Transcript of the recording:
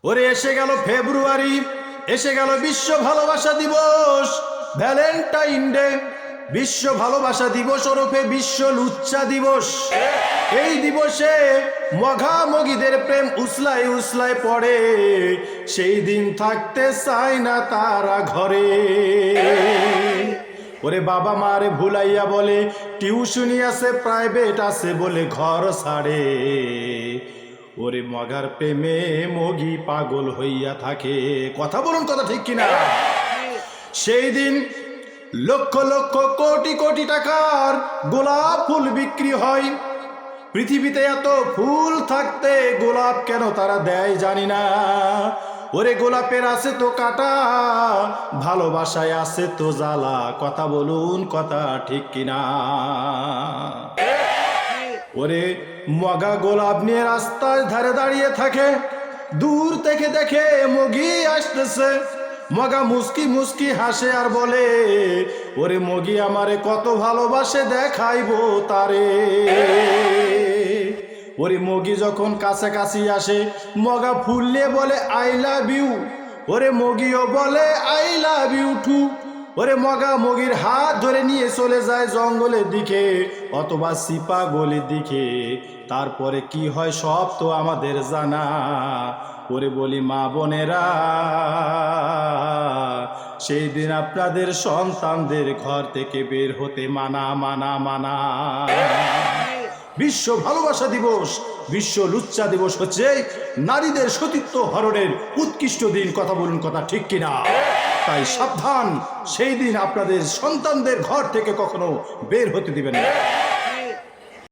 ওরে এসে গেল ফেব্রুয়ারি, এসে গেল বিশ্ব ভালোবাসা দিবস, ভ্যালেন্টাইন ডে। বিশ্ব ভালোবাসা দিবস ওরফে বিশ্ব লুচ্চা দিবস। এই দিবসে মঘামগীদের প্রেম উসলায় উসলায় পড়ে, সেই দিন থাকতে চায় না তারা ঘরে। ওরে বাবা মারে ভুলাইয়া বলে টিউশনি আছে, প্রাইভেট আছে বলে ঘর ছাড়ে। ওরে মগার প্রেমে মগি পাগল হইয়া থাকে। কথা বলুন, কথা ঠিক কিনা? সেই দিন লক্ষ লক্ষ কোটি কোটি টাকার গোলাপ ফুল বিক্রি হয়। পৃথিবীতে এত ফুল থাকতে গোলাপ কেন তারা দেয় জানি না। ওরে গোলাপের আছে তো কাটা, ভালোবাসায় আছে তো জ্বালা। কথা বলুন, কথা ঠিক কিনা? ওরে মগা গোলাপ নিয়ে রাস্তার ধারে দাঁড়িয়ে থাকে, দূর থেকে দেখে মগি আসতেছে। মগা মুস্কি মুস্কি হাসে আর বলে, ওরে মগি আমারে কত ভালোবাসে দেখাইবো তারে। ওরে মগি যখন কাছাকাছি আসে, মগা ফুল নিয়ে বলে আই লাভ ইউ। ওরে মগিও বলে আই লাভ ইউ টু। ওরে মগা মগির হাত ধরে নিয়ে চলে যায় জঙ্গলের দিকে অথবা সিপা গলির দিকে। তারপরে কি হয় সব তো আমাদের জানা। ওরে বলি মা বোনেরা, সেই দিন আপনাদের সন্তানদের ঘর থেকে বের হতে মানা মানা মানা। বিশ্ব ভালোবাসা দিবস, বিশ্ব লুচ্চা দিবস হচ্ছে নারীদের সতীত্ব হরণের উৎকৃষ্ট দিন। কথা বলুন, কথা ঠিক কিনা? তাই সাবধান, সেই দিন আপনাদের সন্তানদের ঘর থেকে কখনো বের হতে দিবেন না।